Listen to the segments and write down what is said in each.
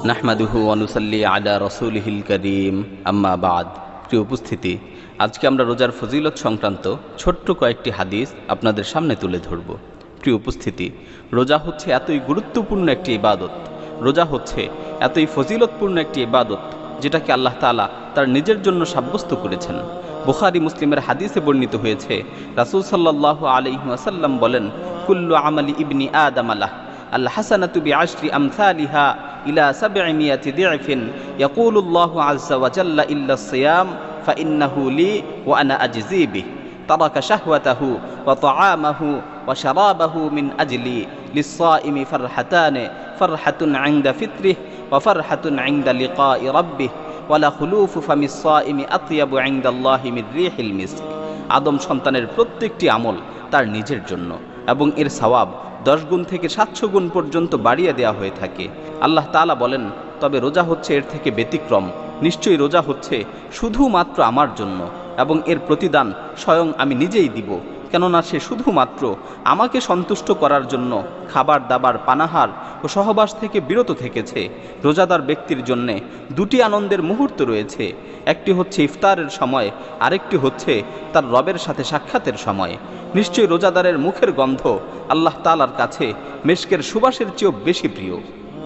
নাহমাদুহু ওয়া নুসাল্লি আলা রাসূলিহিল কারীম, আম্মা বাদ। প্রিয় উপস্থিতি, আজকে আমরা রোজার ফজিলত সংক্রান্ত ছোট্ট কয়েকটি হাদিস আপনাদের সামনে তুলে ধরব। প্রিয় উপস্থিতি, রোজা হচ্ছে এতই গুরুত্বপূর্ণ একটি ইবাদত, রোজা হচ্ছে এতই ফজিলতপূর্ণ একটি ইবাদত যেটাকে আল্লাহ তাআলা তার নিজের জন্য সাব্যস্ত করেছেন। বুখারী মুসলিমের হাদিসে বর্ণিত হয়েছে, রাসূল সাল্লাল্লাহু আলাইহি ওয়াসাল্লাম বলেন, কুল্লু আমালি ইবনি আদম লাহ আল হাসানাতু বিআশরি আমসালিহা ইলা 700 দি'ফিন ইয়াকুলুল্লাহু আযজা ওয়া জাল্লা ইল্লা সিয়াম ফাইন্নাহু লি ওয়া আনা আজজি বিহি তারাকা শাহওয়াতাহু ওয়া তাআমাহু ওয়া শারাবাহু মিন আজলি লিস-সাইমি ফারহাতান ফারহাতুন 'ইনদা ফিত্রিহি ওয়া ফারহাতুন 'ইনদা লিকাই রাব্বিহি ওয়া লা খুলুফু ফামিস সাইমি আতয়াবু 'ইনদাল্লাহি মির রিহিল মিস্ক। আদম সন্তানের প্রত্যেকটি আমল তার নিজের জন্য এবং এর সওয়াব 10 গুণ থেকে 700 গুণ পর্যন্ত বাড়িয়ে দেওয়া হয়ে থাকে। আল্লাহ তাআলা বলেন, তবে রোজা হচ্ছে এর থেকে ব্যতিক্রম। নিশ্চয়ই রোজা হচ্ছে শুধুমাত্র আমার জন্য এবং এর প্রতিদান স্বয়ং আমি নিজেই দিব, কেননা সে শুধুমাত্র আমাকে সন্তুষ্ট করার জন্য খাবার দাবার, পানাহার ও সহবাস থেকে বিরত থেকেছে। রোজাদার ব্যক্তির জন্য দুটি আনন্দের মুহূর্ত রয়েছে, একটি হচ্ছে ইফতারের সময়, আরেকটি হচ্ছে তার রবের সাথে সাক্ষাতের সময়। নিশ্চয়ই রোজাদারের মুখের গন্ধ আল্লাহ তাআলার কাছে মিশকের সুবাসের চেয়েও বেশি প্রিয়।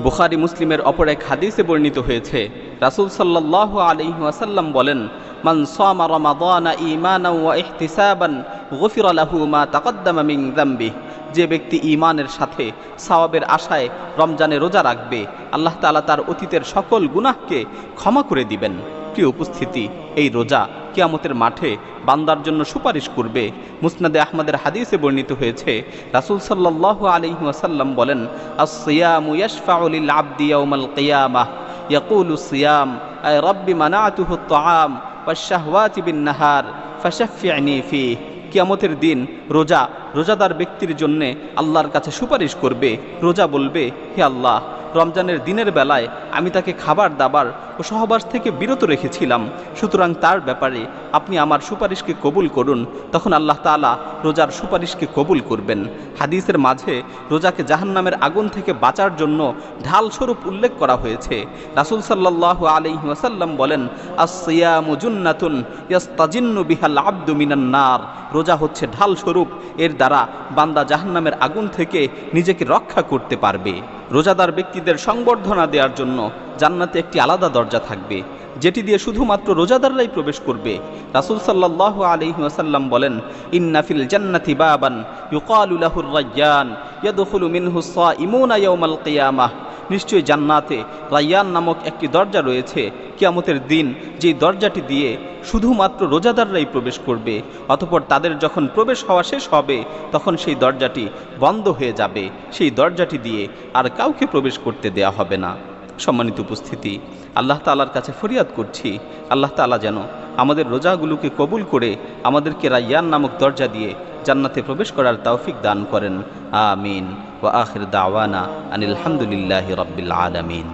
বুখারী মুসলিমের অপর এক হাদিসে বর্ণিত হয়েছে, রাসূল সাল্লাল্লাহু আলাইহি ওয়াসাল্লাম বলেন, মান সামা রমাদানা ঈমানান ওয়া ইহতিসাবান গুফিরা লাহু মা তাকদ্দামা মিন যামবিহি। যে ব্যক্তি ঈমানের সাথে সওয়াবের আশায় রমজানে রোজা রাখবে, আল্লাহ তাআলা তার অতীতের সকল গুনাহকে ক্ষমা করে দিবেন। প্রিয় উপস্থিতি, এই রোজা কিয়ামতের মাঠে বান্দার জন্য সুপারিশ করবে। মুসনাদে আহমদের হাদিসে বর্ণিত হয়েছে, রাসূল সাল্লাল্লাহু আলাইহি ওয়াসাল্লাম বলেন, আস-সিয়ামু ইয়াশফাউ লিল আবদি ইয়াওমাল কিয়ামাহ ইয়াকুলু সিয়াম আয় রাব্বি মানাতুহু আত-তাআম ওয়াশ-শাহওয়াতি বিন-নাহার ফাশাফি'নি ফিহি। কিয়ামতের দিন রোজা রোজাদার ব্যক্তির জন্য আল্লাহর কাছে সুপারিশ করবে। রোজা বলবে, হে আল্লাহ, রমজানের দিনের বেলায় আমি তাকে খাবার দাবার ও সহবাস থেকে বিরত রেখেছিলাম, সুতরাং তার ব্যাপারে আপনি আমার সুপারিশকে কবুল করুন। তখন আল্লাহ তাআলা রোজার সুপারিশকে কবুল করবেন। হাদিসের মাঝে রোজাকে জাহান্নামের আগুন থেকে বাঁচার জন্য ঢাল স্বরূপ উল্লেখ করা হয়েছে। রাসূল সাল্লাল্লাহু আলাইহি ওয়াসাল্লাম বলেন, আস-সিয়ামু জুন্নাতুন ইয়াস্তাজিন্নু বিহাল আবদু মিনান নার। রোজা হচ্ছে ঢাল স্বরূপ, এর দ্বারা বান্দা জাহান্নামের আগুন থেকে নিজেকে রক্ষা করতে পারবে। রোজাদার ব্যক্তিদের সংবর্ধনা দেওয়ার জন্য জান্নাতে একটি আলাদা দরজা থাকবে, যেটি দিয়ে শুধুমাত্র রোজাদাররাই প্রবেশ করবে। রাসূল সাল্লাল্লাহু আলাইহি ওয়াসাল্লাম বলেন, ইন্না ফিল জান্নাতি বাবান ইউকালু লাহুর রায়্যান ইয়াদখুলু মিনহু সাইমুনা ইয়াওমাল কিয়ামাহ। নিশ্চয়ই জান্নাতে রায়্যান নামক একটি দরজা রয়েছে, কিয়ামতের দিন যেই দরজাটি দিয়ে শুধুমাত্র রোজাদাররাই প্রবেশ করবে। অতঃপর তাদের যখন প্রবেশ হওয়া শেষ হবে, তখন সেই দরজাটি বন্ধ হয়ে যাবে, সেই দরজাটি দিয়ে আর কাউকে প্রবেশ করতে দেয়া হবে না। সম্মানিত উপস্থিতি, আল্লাহ তাআলার কাছে ফরিয়াদ করছি, আল্লাহ তাআলা যেন আমাদের রোজাগুলোকে কবুল করে আমাদেরকে রায়্যান নামক দরজা দিয়ে জান্নাতে প্রবেশ করার তৌফিক দান করেন। আমিন। ওয়া আখির দাওয়ানা আনিল হামদুলিল্লাহি রাব্বিল আলামিন।